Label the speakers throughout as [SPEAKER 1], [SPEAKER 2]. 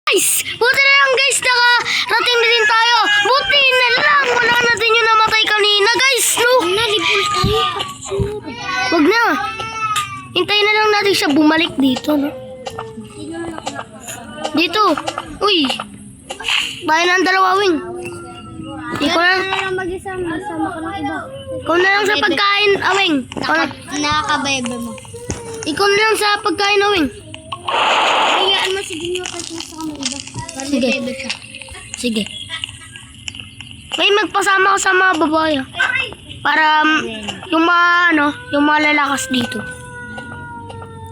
[SPEAKER 1] Guys, buti na lang guys, nakarating na din tayo. Buti na lang, wala na din yung namatay kanina guys, no? Wag na. Hintayin na lang natin siya bumalik dito, no? Dito. Uy. Bayan ng dalawa, Wing. Ikaw na
[SPEAKER 2] lang mag-isama, sama ka ng iba.
[SPEAKER 1] Ikaw na lang sa pagkain, Awing.
[SPEAKER 2] Nakakabayaba mo.
[SPEAKER 1] Ikaw na lang sa pagkain, Awing.
[SPEAKER 2] Hayaan mo, sige nyo kahit nasa ka ng iba. Para
[SPEAKER 1] Sige.
[SPEAKER 2] may bebe ka.
[SPEAKER 1] Sige. May magpasama ka sa mga babae. Ah. Para yung mga yung mga lalakas dito.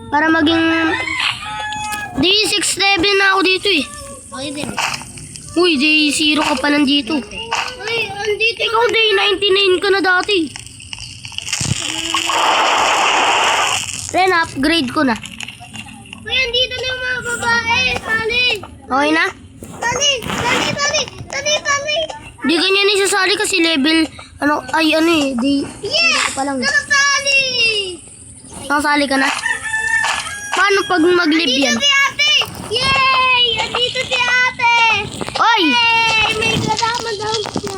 [SPEAKER 1] Para maging day 6 level na ako dito eh.
[SPEAKER 2] Okay din.
[SPEAKER 1] Uy, day 0 ka pa nandito.
[SPEAKER 2] Ay, andito.
[SPEAKER 1] Ikaw day 99 ka na dati. Ren, upgrade ko na.
[SPEAKER 2] Uy, andito na yung mga babae. Tali.
[SPEAKER 1] Okay na?
[SPEAKER 2] Tali.
[SPEAKER 1] Di ganyan isasali kasi level day
[SPEAKER 2] Yes!
[SPEAKER 1] pa lang.
[SPEAKER 2] Nakasali!
[SPEAKER 1] Nakasali ka na? Paano pag mag-live yan?
[SPEAKER 2] Andito si ate! Yay! Andito si ate!
[SPEAKER 1] Oy!
[SPEAKER 2] Yay! May kasama daw siya.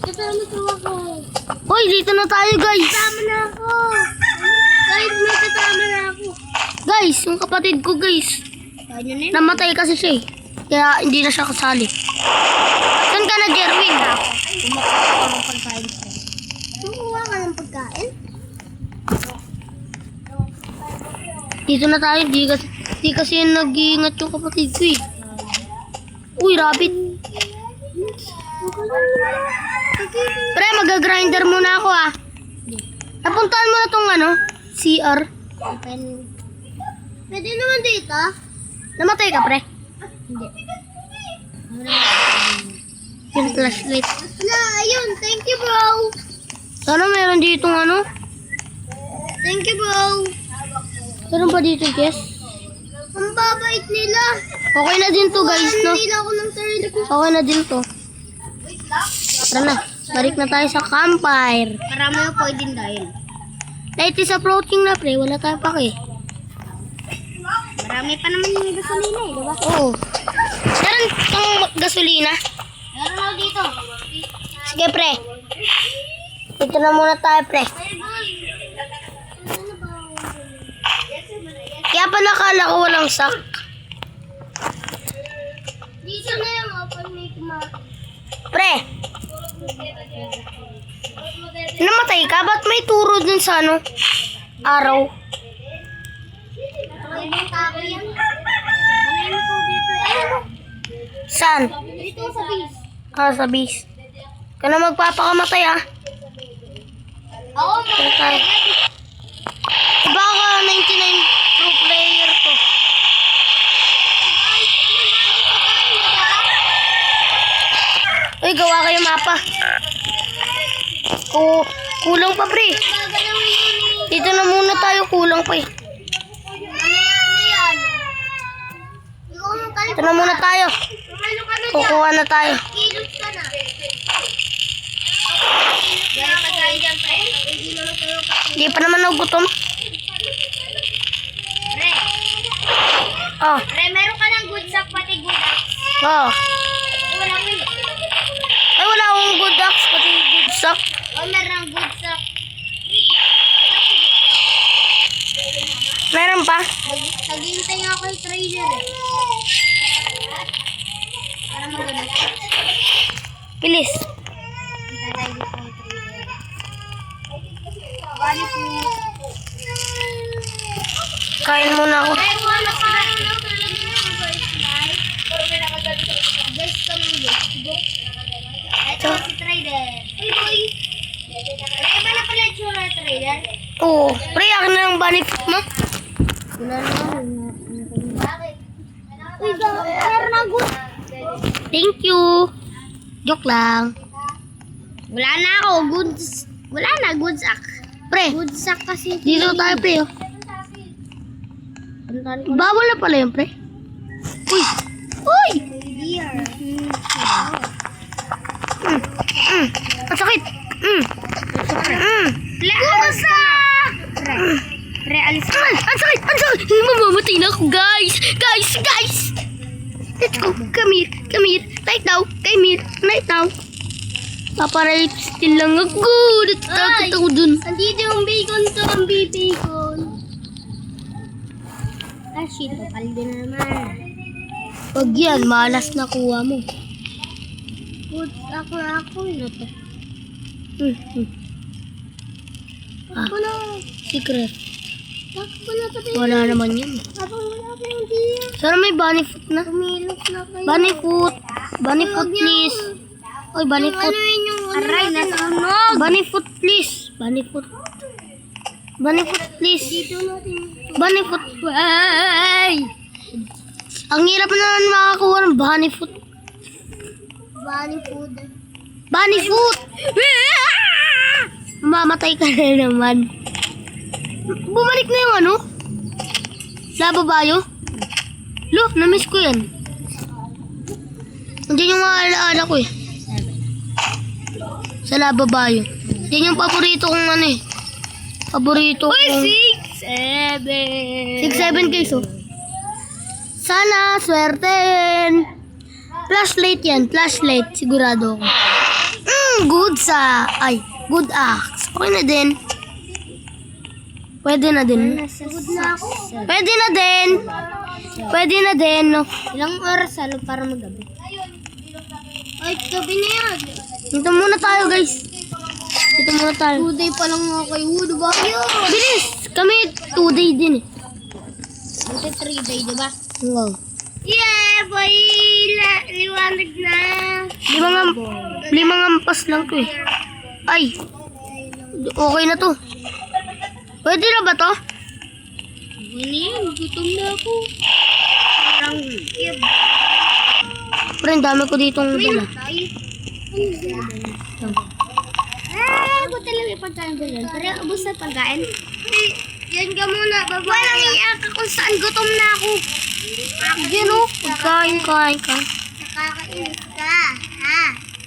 [SPEAKER 2] Kasama daw ako.
[SPEAKER 1] Oy, dito na tayo guys.
[SPEAKER 2] Kasama na ako. Guys, may kasama na ako.
[SPEAKER 1] Guys, yung kapatid ko guys.
[SPEAKER 2] Kaya na yun.
[SPEAKER 1] Namatay kasi siya eh. Kaya hindi na siya kasali. Saan ka na, Jerwin?
[SPEAKER 2] Kumukuha ako ng pagkain ko. Kumukuha ka ng pagkain?
[SPEAKER 1] Dito na tayo. Di kasi nag-iingat yung kapatid ko eh. Uy, rabbit. Pre, mag-grinder muna ako ah. Napuntahan mo na tong CR.
[SPEAKER 2] Open. Pwede naman dito.
[SPEAKER 1] Namatay ka, pre.
[SPEAKER 2] Hindi.
[SPEAKER 1] Yung flashlight.
[SPEAKER 2] Wala, ayun. Thank you, bro.
[SPEAKER 1] Sana meron ditong
[SPEAKER 2] Thank you, bro.
[SPEAKER 1] Meron pa dito, Jess?
[SPEAKER 2] Ang babait nila.
[SPEAKER 1] Okay na din to, guys, no?
[SPEAKER 2] Nila ako ng sarili ko.
[SPEAKER 1] Okay na din to. Tara na. Balik na tayo sa campfire.
[SPEAKER 2] Marami yung pwedeng dahil.
[SPEAKER 1] Light is approaching na, pre. Wala tayong pake.
[SPEAKER 2] Marami pa naman yung gasolina eh, diba?
[SPEAKER 1] Oo. Meron kang gasolina?
[SPEAKER 2] Meron ako dito.
[SPEAKER 1] Sige, pre. Dito na muna tayo, pre. Kaya pa nakala ko walang sak.
[SPEAKER 2] Dito na yung open may kumakas.
[SPEAKER 1] Pre, namatay ka? Ba't may turo dun sa araw?
[SPEAKER 2] Ayun tao yan. Ano ko dito? Ayun.
[SPEAKER 1] Saan?
[SPEAKER 2] Dito sa base.
[SPEAKER 1] Sa base. Ka na magpapakamatay ah.
[SPEAKER 2] Oo,
[SPEAKER 1] Tayo. Baka 99 pro player to. Uy, gawa kayo mapa. Kulang pa, pre. Dito na muna tayo, kulang pa eh. Dito na muna tayo. Kukuha na tayo.
[SPEAKER 2] Kilos ka na. Gano'n pa tayo dyan, pre.
[SPEAKER 1] Hindi pa naman nagutom.
[SPEAKER 2] Pre,
[SPEAKER 1] Oh,
[SPEAKER 2] meron ka ng good sack pati good axe.
[SPEAKER 1] oh.
[SPEAKER 2] Wala ko yun.
[SPEAKER 1] Ay, wala akong good axe, pati good sack.
[SPEAKER 2] Meron ng good sack.
[SPEAKER 1] Meron pa?
[SPEAKER 2] Naghihintay nga ako yung trailer eh. Para maganda.
[SPEAKER 1] Bilis.
[SPEAKER 2] Hintay tayo dito yung trailer. Balik mo.
[SPEAKER 1] Kain muna ako.
[SPEAKER 2] Ay, kuha na pa. Guys, kami guys. Ito si trader. Uy, boy. Ay, iba na pala yung tsura ng trader.
[SPEAKER 1] Oo. Pre, akin na yung bunny food mo.
[SPEAKER 2] Wala na. Bakit? Uy, meron ng good.
[SPEAKER 1] Thank you. Joke lang.
[SPEAKER 2] Wala na ako. Goods. Wala na. Good sack.
[SPEAKER 1] Pre,
[SPEAKER 2] Good sack kasi.
[SPEAKER 1] dito tayo, pre. Oh. Bawal na pala yun, pre. Uy! Uy!
[SPEAKER 2] Dear.
[SPEAKER 1] Ang sakit.
[SPEAKER 2] Kusa! Pre, alis ka.
[SPEAKER 1] Ang sakit! Ang sakit! Mamamatay na ako, guys! Guys! Let's go. Come here. Come here. Right now. Come here. Right now. Paparape still lang ako. Natatakot ako dun.
[SPEAKER 2] Andito yung bacon to, ang bacon. Ah, shit. Kapal din naman.
[SPEAKER 1] Pag yan, malas na kuha mo.
[SPEAKER 2] Put ako na to.
[SPEAKER 1] Ah,
[SPEAKER 2] Ako na.
[SPEAKER 1] secret.
[SPEAKER 2] Ako na to.
[SPEAKER 1] Wala naman yan.
[SPEAKER 2] Habang wala pa yung diya.
[SPEAKER 1] Sana may bunny foot na.
[SPEAKER 2] Tumilok na kayo.
[SPEAKER 1] Bunny foot. Bunny foot, please. Oy, bunny foot.
[SPEAKER 2] Yung aray, nasunog.
[SPEAKER 1] Bunny foot, please. Bunny foot. Bunny foot, please.
[SPEAKER 2] Dito natin.
[SPEAKER 1] Bunny foot. Ay! Ang hirap na naman makakuha ng bunny foot.
[SPEAKER 2] Bunny food.
[SPEAKER 1] Bunny foot! Mamatay ka na naman. Bumalik na yung ano? Lababayo? Lo, namiss ko yan. Nandiyan yung mga alaala ko eh. Sa lababayo. Yan yung paborito kong ano eh. Paborito kong... 6-7 guys oh. Sana, swerten. Flashlight yan, flashlight. Sigurado ako. Good sa... Ay, good axe. Okay na din. Pwede na din.
[SPEAKER 2] Good na ako.
[SPEAKER 1] Pwede na din. Pwede na din. No?
[SPEAKER 2] Ilang oras salo para magabi? Ay, gabi na yan.
[SPEAKER 1] Dito muna tayo guys. Dito muna tayo.
[SPEAKER 2] 2 day pa lang ako kay Wood. Ba yun?
[SPEAKER 1] Bilis! Kami 2 day din eh.
[SPEAKER 2] Ito 3 day, diba?
[SPEAKER 1] Wow.
[SPEAKER 2] Yeah, boy! Liwanag na.
[SPEAKER 1] Limang ampas lang to eh. Ay! Okay na to. Pwede na ba to?
[SPEAKER 2] Ano yan? Gutom na ako. Parang yun.
[SPEAKER 1] Pero ang dami ko ditong dala.
[SPEAKER 2] Buta lang yung pagkain ko yun. Pero ubos na pagkain. Yan ka muna, baba. Walang iyak kung saan gutom na ako.
[SPEAKER 1] Yan o. Kain ka.
[SPEAKER 2] Nakakainis ka. Ha?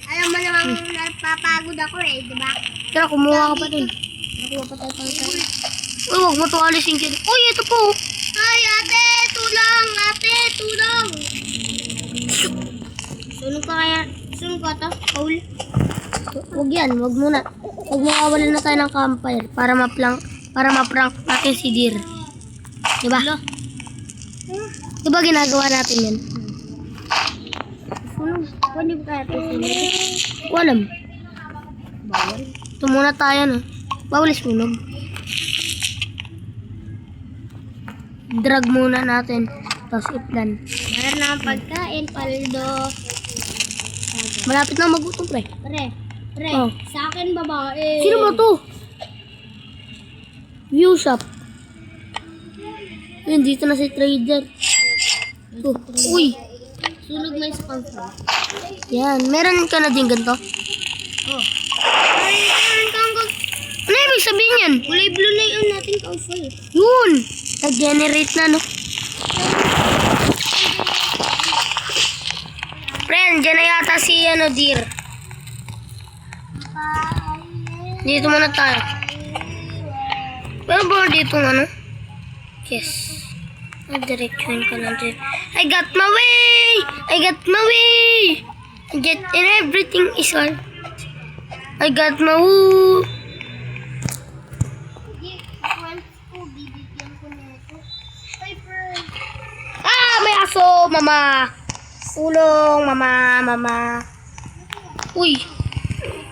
[SPEAKER 2] Alam mo namang napapagod ako eh, di ba?
[SPEAKER 1] Tara, kumuha ka pa din.
[SPEAKER 2] Nakuha pa tayo pang
[SPEAKER 1] Uy, huwag mo ito alisin dyan. Uy, ito po.
[SPEAKER 2] Ay, ate! Tulong! Ate! Tulong! Sunog ka kaya? Sunog ka to? Paul?
[SPEAKER 1] Huwag yan, huwag muna. Huwag mo kawalan na tayo ng campfire para ma-prank natin si Deer. Diba? Diba ginagawa natin yan?
[SPEAKER 2] Sunog? Pwede ba kaya ito sunog?
[SPEAKER 1] Walam.
[SPEAKER 2] Bawal.
[SPEAKER 1] Ito muna tayo, no? Bawal sunog. Drag muna natin. Tapos itlan.
[SPEAKER 2] Meron na ang pagkain, paldo.
[SPEAKER 1] Malapit na magutom, pre.
[SPEAKER 2] Pre,
[SPEAKER 1] Oh.
[SPEAKER 2] sa akin babae.
[SPEAKER 1] Sino ba to? View shop. Yun, dito na si trader. Oh, uy.
[SPEAKER 2] Sunog na yung sponsor.
[SPEAKER 1] Yan. Meron ka na din ganito?
[SPEAKER 2] Oh. Ay,
[SPEAKER 1] Ano ibig sabihin yan?
[SPEAKER 2] kulay blue na yun natin kausay.
[SPEAKER 1] Yun. Nag-generate na, no? Friend, dyan na yata si, Deer. Dito muna tayo. Pero ba dito, Yes. Direction ka lang dito. I got my way! Get and everything is all. I got my woo! May aso, mama. Ulong, mama. Uy.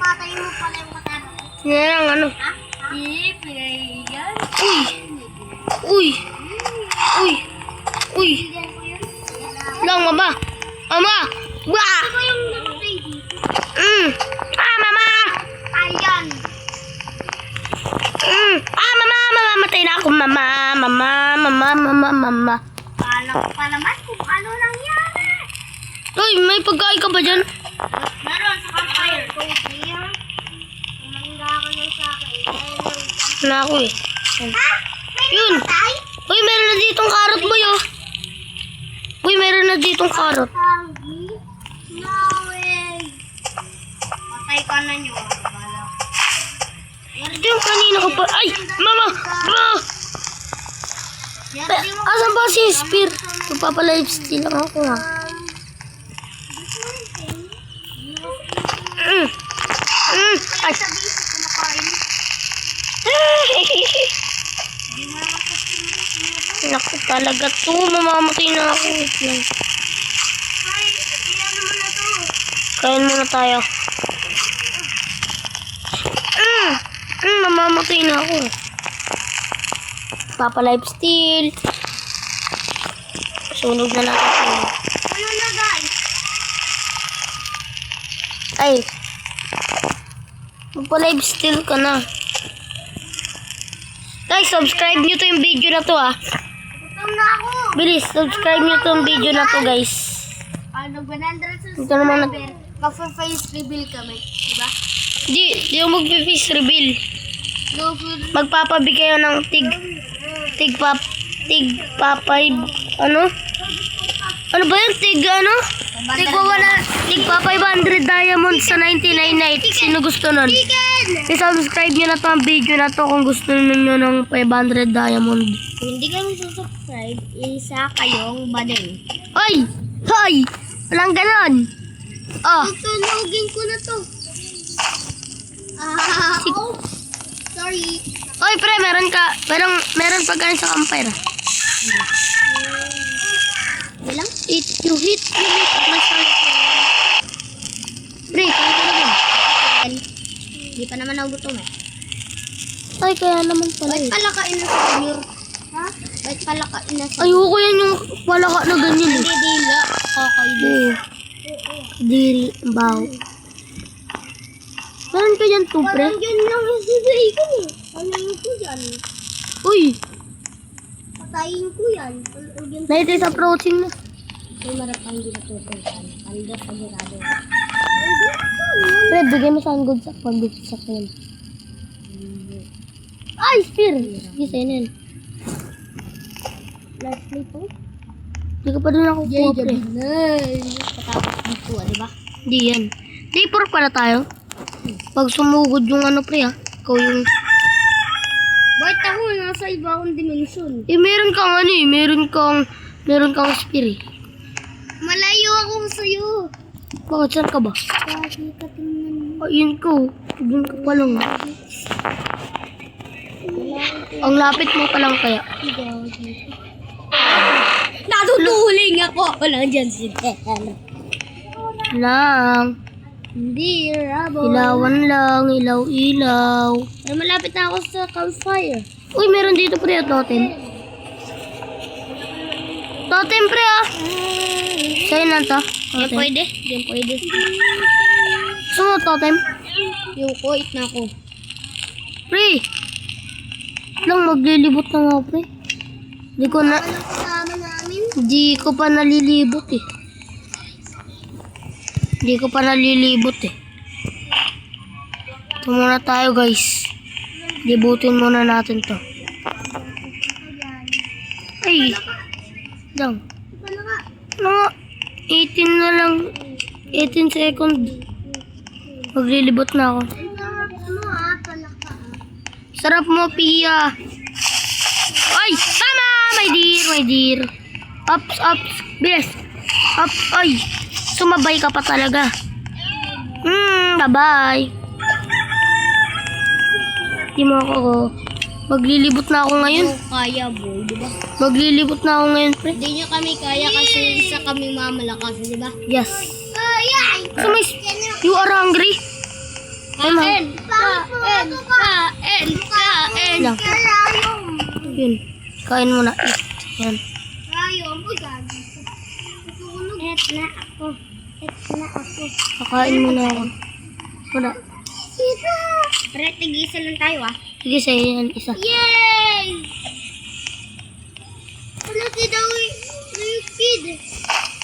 [SPEAKER 2] Patay mo pala yung matano.
[SPEAKER 1] Yan,
[SPEAKER 2] Pinaigan.
[SPEAKER 1] Uy. Lang, mama. Mama. Wah.
[SPEAKER 2] Ano yung namatay dito?
[SPEAKER 1] Mama.
[SPEAKER 2] Ayan.
[SPEAKER 1] Mama. Mamamatay na ako, mama.
[SPEAKER 2] Kala ko pa naman kung ano nangyari.
[SPEAKER 1] Uy, may pagkain ka ba dyan?
[SPEAKER 2] Meron sa campfire. Dear. Umanda ka na sa akin.
[SPEAKER 1] Na ako eh.
[SPEAKER 2] Ha? May
[SPEAKER 1] Yun.
[SPEAKER 2] namatay?
[SPEAKER 1] Uy, meron na ditong carrot, boy, oh. Uy, meron na ditong carrot.
[SPEAKER 2] Tagi? No way. Patay ka na nyo.
[SPEAKER 1] Ito yung kanina ko pa. Ay, mama. Asan ba si Spear? Magpapalive steal lang ako, ha. talaga to. Mamamatay na ako. Wait lang.
[SPEAKER 2] Ay, ilan naman na to.
[SPEAKER 1] Kain muna tayo. Mamamatay na ako. Papa lifesteal. Sunog na natin.
[SPEAKER 2] Ano na guys?
[SPEAKER 1] Ay. Papa lifesteal ka na. Guys, subscribe nyo to yung video na to ah.
[SPEAKER 2] Gutom na ako.
[SPEAKER 1] Bilis, subscribe nyo to yung video na to guys.
[SPEAKER 2] Ano, 100
[SPEAKER 1] Ito naman
[SPEAKER 2] subscriber. Magpa-face reveal kami. Diba?
[SPEAKER 1] Di ako mag-face reveal.
[SPEAKER 2] No food.
[SPEAKER 1] Magpapabigay kayo ng tig papay, ano? Ano ba yun? Tig 500 diamonds sa 99 nights. Sino gusto nun?
[SPEAKER 2] Chicken!
[SPEAKER 1] I-subscribe nyo na to ang video na to kung gusto nyo ng 500 diamond.
[SPEAKER 2] Kung hindi kami subscribe, isa kayong bading.
[SPEAKER 1] Ay! Hoy! Walang ganon! Oh,
[SPEAKER 2] Tutulogin ko na to. Oh. Sorry.
[SPEAKER 1] oy pre, meron pa ganun sa campfire.
[SPEAKER 2] Bilang?
[SPEAKER 1] You hit myself. Pre, kaya ka naman.
[SPEAKER 2] Hindi pa naman ako gutom eh.
[SPEAKER 1] Ay, kaya naman pala
[SPEAKER 2] Ba't
[SPEAKER 1] eh.
[SPEAKER 2] pala kain na sa beer? Ha? Ba't pala kain na sa
[SPEAKER 1] Ayoko yan yung palaka na ganyan eh.
[SPEAKER 2] dila? Okay.
[SPEAKER 1] Oo. Diri, baw. Meron ka dyan to, pre?
[SPEAKER 2] Parang yun lang yung sibay ko eh. Palayin ko yan.
[SPEAKER 1] Uy!
[SPEAKER 2] Patayin ko yan.
[SPEAKER 1] Night is approaching na.
[SPEAKER 2] May marap ang ginatutupan. Palda sa burado.
[SPEAKER 1] Pre, bigay mo sa good sa pag-sakyan. Ay, spear! Sige, sa'yo na yan.
[SPEAKER 2] Lastly po.
[SPEAKER 1] Hindi ka pa doon ako kuha, pre.
[SPEAKER 2] Patapos dito, diba?
[SPEAKER 1] Hindi yan. Day 4 pala tayo. Pag sumugod yung ano, pre, ha? Ikaw yung...
[SPEAKER 2] Bakit ako nasa iba akong dimension?
[SPEAKER 1] Eh, meron kang ano eh. Meron kang spear eh.
[SPEAKER 2] Malayo ako sa'yo.
[SPEAKER 1] Bakit saan ka ba?
[SPEAKER 2] Kasi katingnan mo.
[SPEAKER 1] Ayun ko. Doon ka pa lang. Ang lapit mo pa lang kaya.
[SPEAKER 2] Natutuling ako. Walang dyan si Tel.
[SPEAKER 1] Lang.
[SPEAKER 2] Hindi, Rabo.
[SPEAKER 1] Ilawan lang. Ilaw-ilaw.
[SPEAKER 2] Pero malapit na ako sa campfire.
[SPEAKER 1] Uy, meron dito pre at totem. Totem pre ah. Sa'yo na to.
[SPEAKER 2] Yan
[SPEAKER 1] Totem.
[SPEAKER 2] pwede. Yan pwede.
[SPEAKER 1] Gusto mo totem?
[SPEAKER 2] Yung ko, eat na ako.
[SPEAKER 1] Pre. Lang, maglilibot na nga pre. Di ko na...
[SPEAKER 2] Ano kasama namin?
[SPEAKER 1] Di ko pa nalilibot eh. Di ko pa nalilibot eh. Ito muna tayo guys. Libutin muna natin to. Ay. Lang.
[SPEAKER 2] Ano nga?
[SPEAKER 1] Mga 18 na lang. 18 seconds. Maglilibot na ako.
[SPEAKER 2] Ano palaka.
[SPEAKER 1] Sarap mo, Pia. Ay! Tama! My dear. Ups. Bilis. Ups. Ay! Sumabay ka pa talaga. Bye-bye. Di mo ako. Maglilibot na ako ngayon.
[SPEAKER 2] Kaya boy, diba?
[SPEAKER 1] Maglilibot na ako ngayon, pre.
[SPEAKER 2] Hindi nyo kami kaya kasi isa kami mamalakas, diba?
[SPEAKER 1] Yes.
[SPEAKER 2] Ay!
[SPEAKER 1] So, you are hungry?
[SPEAKER 2] Kain!
[SPEAKER 1] Lang. Yun. Kain mo na. Yan.
[SPEAKER 2] Ayaw mo gagi. Et na ako.
[SPEAKER 1] Kakain mo na ako. Wala.
[SPEAKER 2] Pre, tig-isa lang tayo ah.
[SPEAKER 1] Sige, sa'yo yan. Isa.
[SPEAKER 2] Yay! Wala si daw yung kid.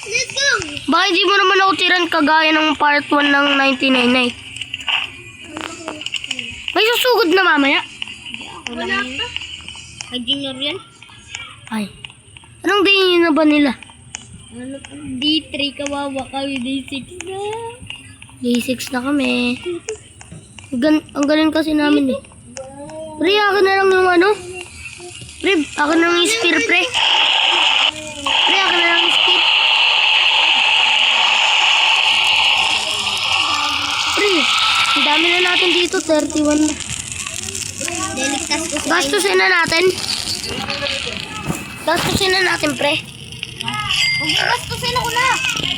[SPEAKER 2] Let's go!
[SPEAKER 1] Bakit di mo naman ako tiran kagaya ng part 1 ng 99 night? May susugod na mamaya.
[SPEAKER 2] Wala pa. Kay Junior yan.
[SPEAKER 1] Ay. Anong day na ba nila?
[SPEAKER 2] Ano pa? D3 kawawa kami. D6 na.
[SPEAKER 1] Day 6 na kami. Ang galing kasi namin eh. Pre, akin na lang yung ano. Pre, akin na lang yung spear, pre. Pre, akin na lang yung spear. Pre, ang dami na natin dito. 31 na.
[SPEAKER 2] Deligtas ko sa
[SPEAKER 1] Gastusin na natin. Gastusin na natin, pre.
[SPEAKER 2] Huwag mo gastusin ako na.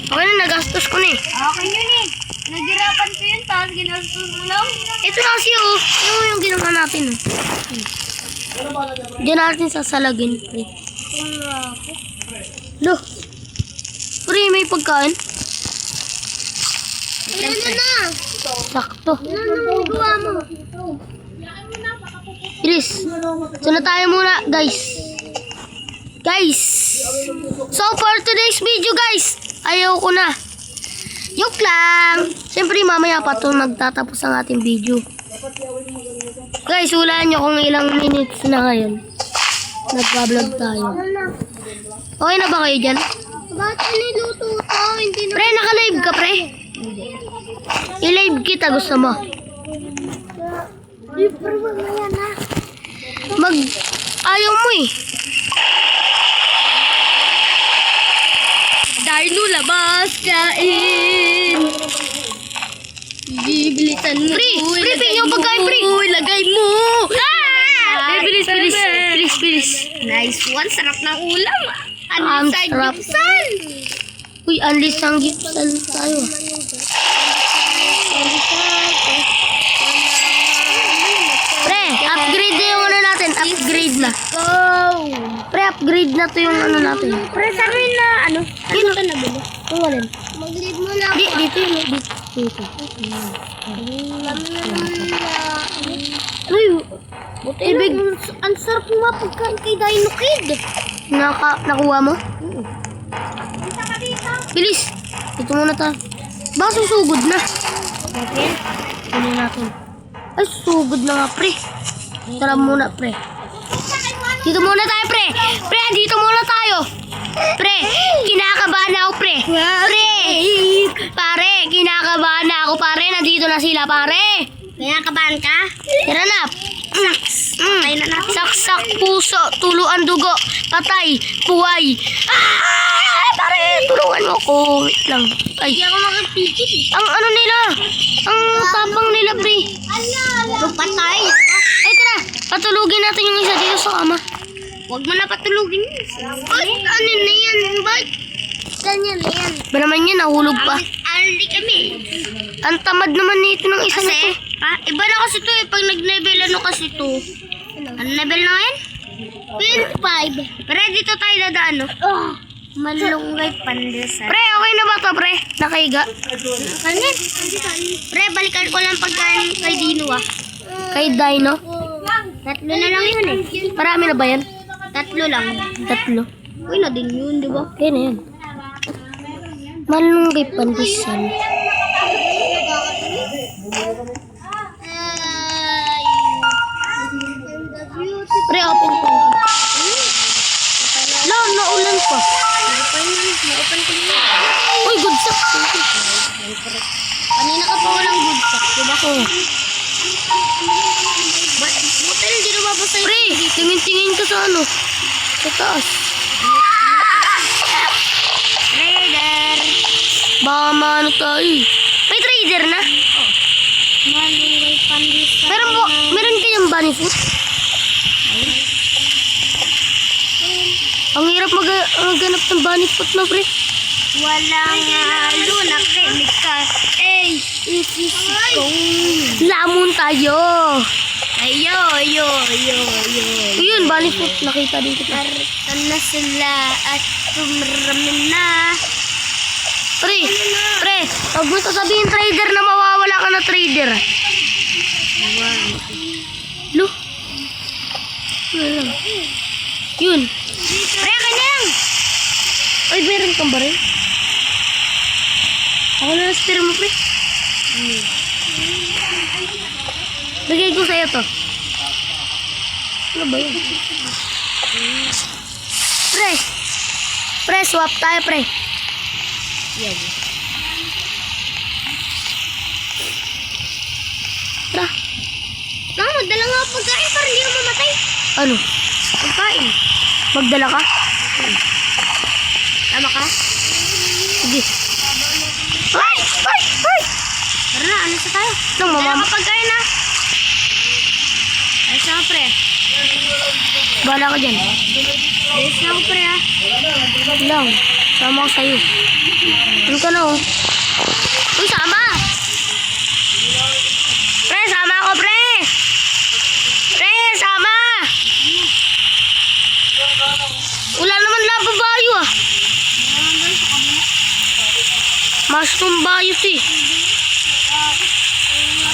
[SPEAKER 1] Okay na, nagastos ko na eh.
[SPEAKER 2] Okay yun eh. Nagirapan ko yun, tapos ginastos mo lang.
[SPEAKER 1] Ito na kasi oh. Yung ginawa natin oh. Diyan natin sasalagin, pre. Loh. Pre, may pagkain.
[SPEAKER 2] Ayan na.
[SPEAKER 1] Sakto.
[SPEAKER 2] Ano nang gawa mo?
[SPEAKER 1] Iris, so na tayo muna, guys. Guys, so for today's video, guys, ayaw ko na. Joke lang. Siyempre, mamaya pa ito magtatapos ang ating video. Guys, hulaan nyo kung ilang minutes na ngayon. Nagpa-vlog tayo. Okay na ba kayo dyan?
[SPEAKER 2] Bakit niluto ito? Hindi na.
[SPEAKER 1] Pre, naka-live ka, pre? I-live kita, gusto mo?
[SPEAKER 2] Di, pero mamaya na.
[SPEAKER 1] Ayaw mo eh.
[SPEAKER 2] Dino, labas, kain. Bibilisan mo.
[SPEAKER 1] Pre, yung pagkain, pre.
[SPEAKER 2] Ilagay mo.
[SPEAKER 1] Ah! Bilis.
[SPEAKER 2] Nice one. Sarap ng ulam.
[SPEAKER 1] Ang
[SPEAKER 2] Unless
[SPEAKER 1] sarap.
[SPEAKER 2] gipsal.
[SPEAKER 1] Uy, unleash ang gipsal tayo. Pre, upgrade na yung ano natin. Upgrade na.
[SPEAKER 2] Go.
[SPEAKER 1] Pre, upgrade na to yung ano natin.
[SPEAKER 2] Pre, sabi na, ano?
[SPEAKER 1] Yun ka nabili. Kung walin.
[SPEAKER 2] Mag-leave mo na ako.
[SPEAKER 1] Dito yun. Dito. Uy, ibig.
[SPEAKER 2] Ang sarap mo mapagkain kay Dino Kid.
[SPEAKER 1] Nakuha mo? Bilis. Ito muna tayo. Baka susugod na.
[SPEAKER 2] Okay.
[SPEAKER 1] Kunin natin. Ay, susugod na nga, pre. Tara muna, pre. Dito muna tayo, pre. Pre, dito muna tayo. Pre, kinakabahan ako, pre. Pre, pare, kinakabahan ako, pare. Nandito na sila, pare.
[SPEAKER 2] Kaya kabahan ka?
[SPEAKER 1] Tara na.
[SPEAKER 2] Patay na natin.
[SPEAKER 1] Saksak puso, tuluan dugo, patay, buhay. Pare, tulungan mo ko. Wait lang. Ay,
[SPEAKER 2] Hindi ako makapigil.
[SPEAKER 1] ang ano nila, ang tapang nila, pre.
[SPEAKER 2] Patay.
[SPEAKER 1] Ay, tara, patulugin natin yung isa dito sa kama.
[SPEAKER 2] Huwag mo na patulugin. Ay, ano na yan? Ba't? Ganyan na yan.
[SPEAKER 1] Ba naman yan, nahulog pa.
[SPEAKER 2] Aldi kami.
[SPEAKER 1] Ang tamad naman nito ng isa na to.
[SPEAKER 2] Iba na kasi to eh. Pag nag-level ano kasi to. Ano level na ngayon? 25. Pero dito tayo dadaan no? Malunggay pandesan.
[SPEAKER 1] Pre, okay na ba to, pre? Nakahiga.
[SPEAKER 2] Ano? Pre, balikan ko lang pagkain kay Dino ah.
[SPEAKER 1] Kay Dino.
[SPEAKER 2] Tatlo na lang yun eh.
[SPEAKER 1] Marami na ba yan?
[SPEAKER 2] Tatlo lang.
[SPEAKER 1] Tatlo.
[SPEAKER 2] Uy na din yun, di ba?
[SPEAKER 1] Kaya na yan. Malunggay pandisan. Pre, open ko. No, naulan pa.
[SPEAKER 2] Na-open ko na.
[SPEAKER 1] Uy, good sack.
[SPEAKER 2] Kanina ka pa walang good sack, di ba?
[SPEAKER 1] Oh.
[SPEAKER 2] Butil, di na mabasa yun.
[SPEAKER 1] Pre, tingin-tingin ka sa ano. Sa taas.
[SPEAKER 2] Trader.
[SPEAKER 1] Baka maano tayo. May trader na.
[SPEAKER 2] Malunggay pandesan.
[SPEAKER 1] Pero meron kayang bunny food? Ang hirap maghanap ng bunny food na, pre.
[SPEAKER 2] Walang luna, chemical. Ay, isisiko.
[SPEAKER 1] Lamon tayo.
[SPEAKER 2] Ayo.
[SPEAKER 1] Yun, bunny food. Nakita dito.
[SPEAKER 2] Artan na sila at tumramin na.
[SPEAKER 1] Pre, huwag mo sasabihin trader na mawawala ka na trader. Lo. Wala lang. Yun.
[SPEAKER 2] Pre, kanyang.
[SPEAKER 1] Ay, meron kang baril. Ako na na-spear mo, pre. Bigay ko sa'yo to. Ano ba yun? Pre, swap tayo, pre.
[SPEAKER 2] Yan.
[SPEAKER 1] Tara.
[SPEAKER 2] Magdala nga ako pagkain para hindi ako mamatay.
[SPEAKER 1] Ano?
[SPEAKER 2] Pagkain.
[SPEAKER 1] Magdala ka?
[SPEAKER 2] Tama ka?
[SPEAKER 1] Sige. Ay!
[SPEAKER 2] Tara na, ano sa tayo?
[SPEAKER 1] Nang
[SPEAKER 2] Dala
[SPEAKER 1] mamam...
[SPEAKER 2] ka pagkain na. Ay, saan pre?
[SPEAKER 1] Bala ka dyan.
[SPEAKER 2] Yes lang, pre, ah.
[SPEAKER 1] Lang. Sama ko sa'yo. Ano ka na, oh? Uy, sama! Pre, sama ako, pre! Pre, sama! Wala naman nababayo, ah. Mas tumbayo, eh.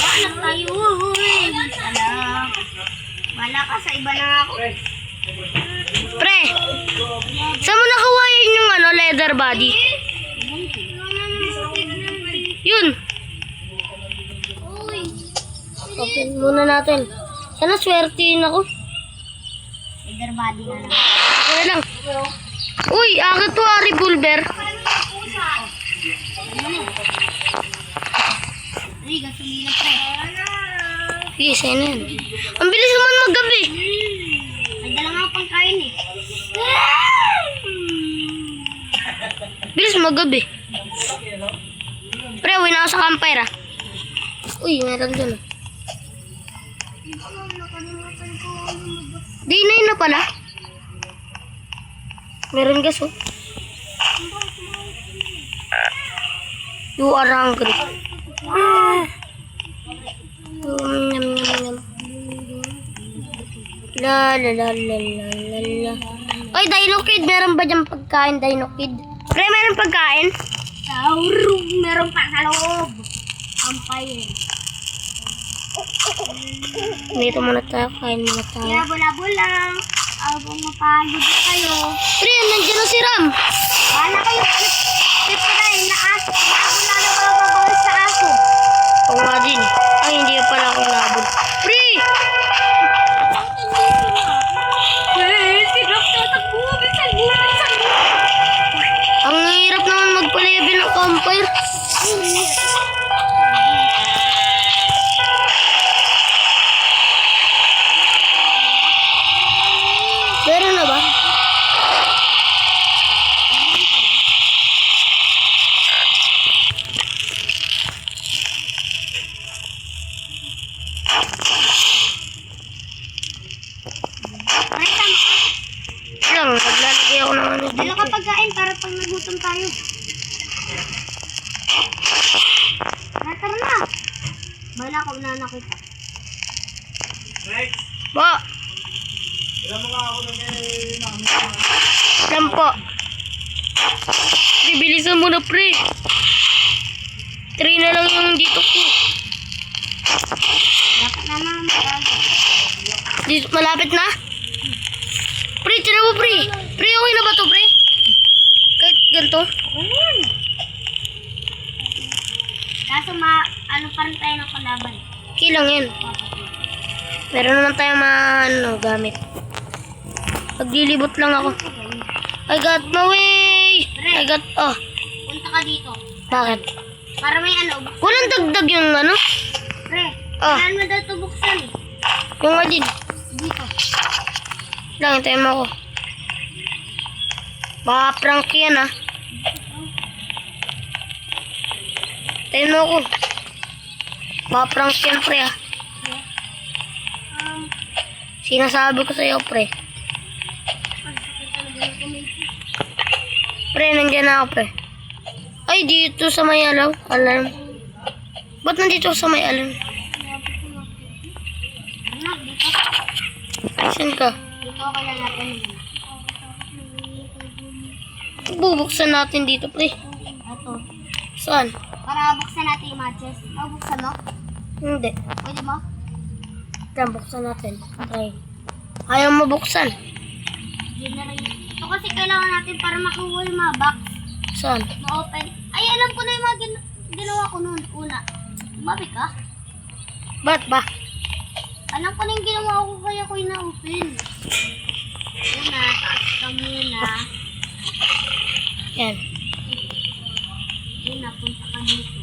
[SPEAKER 2] Anak tayo, uy. Alam. Wala ka sa iba na ako.
[SPEAKER 1] Pre, saan mo nakuha yun yung ano, leather body? Yun.
[SPEAKER 2] Uy.
[SPEAKER 1] Open muna natin. Sana swertihin ako.
[SPEAKER 2] Leather body na lang.
[SPEAKER 1] Okay lang. Uy, akin to, revolver.
[SPEAKER 2] Ay, gasolina, pre.
[SPEAKER 1] Sige, sa'yo na yan. Ang bilis naman maggabi.
[SPEAKER 2] May dala nga pang kain, eh.
[SPEAKER 1] Bilis maggabi. Pre, uwi na ako sa campfire, ah. Uy, meron dyan, ah. Day 9 na pala. Meron gas, oh. You are hungry. Yum, yum, yum. La la la la la la la. Oy, Dino Kid, meron ba dyan pagkain, Dino Kid? Pre, meron pagkain?
[SPEAKER 2] Meron pa sa loob. Ampay, eh.
[SPEAKER 1] Dito muna tayo, kain muna tayo.
[SPEAKER 2] Kaya bula-bula lang. Abang mapagod kayo.
[SPEAKER 1] Pre, nandiyan na si Ram.
[SPEAKER 2] Wala kayo. Tip ko na eh. Naabula na mga babawis sa aso.
[SPEAKER 1] Oo nga din, eh. Ay, hindi pala ako nabol. Pre!
[SPEAKER 2] Sinap ka tagbubi sa gulat.
[SPEAKER 1] Ang hirap naman magpa-level ng campfire. Meron na ba? Lang, naglalagay ako ng ano
[SPEAKER 2] Dala
[SPEAKER 1] dito.
[SPEAKER 2] ka pagkain para pag nagutom tayo. Tara na. Bala ko na nakita.
[SPEAKER 1] Ba? Lang po. Bibilisan mo na, pre. 3 na lang yung dito ko.
[SPEAKER 2] Dapat na naman.
[SPEAKER 1] Dito, malapit na? Pre, tira mo, pre. Pre, okay na ba to, pre? Kahit ganito?
[SPEAKER 2] Ayan. Kaso ano pa rin tayo ng kalaban.
[SPEAKER 1] Okay lang yan. Meron naman tayo gamit. Paglilibot lang ako. I got my way. I got, oh.
[SPEAKER 2] Punta ka dito.
[SPEAKER 1] Bakit?
[SPEAKER 2] Para may ano.
[SPEAKER 1] Walang dagdag yung ano?
[SPEAKER 2] Pre,
[SPEAKER 1] Oh.
[SPEAKER 2] kailan mo daw ito buksan eh.
[SPEAKER 1] Yung alin.
[SPEAKER 2] Dito.
[SPEAKER 1] Lang, hintayin mo ako. Baka prank yan, ah. Hintayin mo ako. Baka prank yan, pre, ah. Sinasabi ko sa'yo, pre. Pre, nandiyan na ako, pre. Ay, dito sa may alarm. Ba't nandito sa may alarm?
[SPEAKER 2] Anak, dito.
[SPEAKER 1] Saan ka?
[SPEAKER 2] Dito ako na natin.
[SPEAKER 1] Bubuksan natin dito, pre.
[SPEAKER 2] Ito.
[SPEAKER 1] Saan?
[SPEAKER 2] Para buksan natin yung matches. Buksan mo?
[SPEAKER 1] Hindi.
[SPEAKER 2] Pwede mo?
[SPEAKER 1] Tara, buksan natin. Okay. Ayaw mabuksan.
[SPEAKER 2] Yun na rin. Ito kasi kailangan natin para makuha yung mga box.
[SPEAKER 1] Saan?
[SPEAKER 2] Ma-open. Ay, alam ko na yung mga ginawa ko noon. Una. Umabi ka?
[SPEAKER 1] Ba't ba?
[SPEAKER 2] Alam ko na yung ginawa ko kaya ko yung na-open. Una, taas ka muna.
[SPEAKER 1] Yan.
[SPEAKER 2] Una, punta ka dito.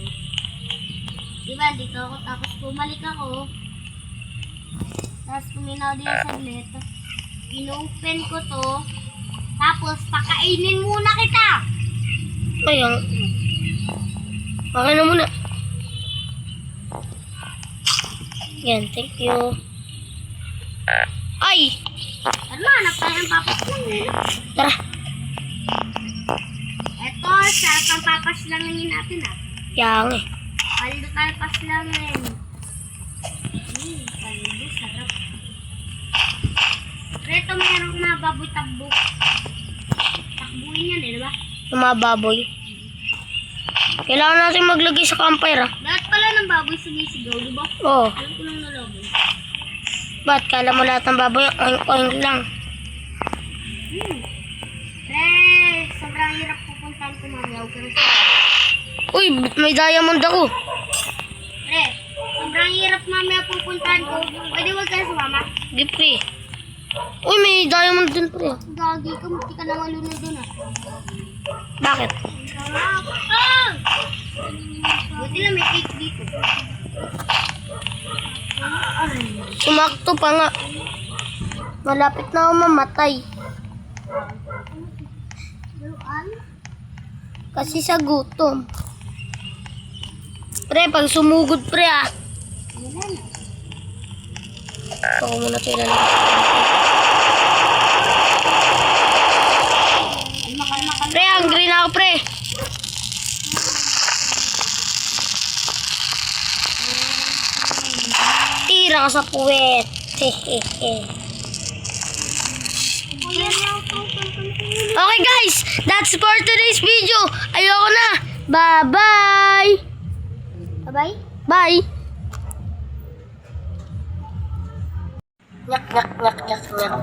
[SPEAKER 2] Diba, dito ako. Tapos bumalik ako. Tapos kuminaw din saglit. In-open ko to. Tapos, pakainin muna kita.
[SPEAKER 1] Ayan. Okay na muna. Yan, thank you. Ay!
[SPEAKER 2] Ano, hanap tayo ng papas lang eh.
[SPEAKER 1] Tara.
[SPEAKER 2] Eto, sarap ang papas langin natin ah.
[SPEAKER 1] Yang eh.
[SPEAKER 2] Paldo tayo pas langin. Paldo, sarap. Pero ito meron na baboy takbo. Takbuhin yan eh, diba?
[SPEAKER 1] Yung mga baboy. Kailangan natin maglagay sa campfire ah.
[SPEAKER 2] Lahat pala ng baboy sumisigaw, diba?
[SPEAKER 1] Oo.
[SPEAKER 2] Alam ko lang nalaban.
[SPEAKER 1] Ba't? Kala mo lahat ng baboy oink-oink lang.
[SPEAKER 2] Pre, sobrang hirap pupuntahan ko mamaya. Huwag ka na sa...
[SPEAKER 1] Uy, may diamond ako.
[SPEAKER 2] Pre, sobrang hirap mamaya pupuntahan ko. Pwede huwag ka na sumama.
[SPEAKER 1] Di pre. Uy, may diamond din pre.
[SPEAKER 2] Gagi ka, muti ka na malunod dun ah.
[SPEAKER 1] Bakit?
[SPEAKER 2] Sarap! Ah! Buti lang may cake dito.
[SPEAKER 1] Sumakto pa nga. Malapit na ako mamatay.
[SPEAKER 2] Luan?
[SPEAKER 1] Kasi sa gutom. Pre, pag sumugod pre ah.
[SPEAKER 2] Ilan?
[SPEAKER 1] Ito ko muna ito ilalagay.
[SPEAKER 2] Kalma.
[SPEAKER 1] Pre, hungry na ako pre. Tira ka sa puwet. Hehehe. Okay guys, that's for today's video. Ayoko na. Bye-bye.
[SPEAKER 2] Bye-bye.
[SPEAKER 1] Bye. Nyak, nyak, nyak, nyak, nyak.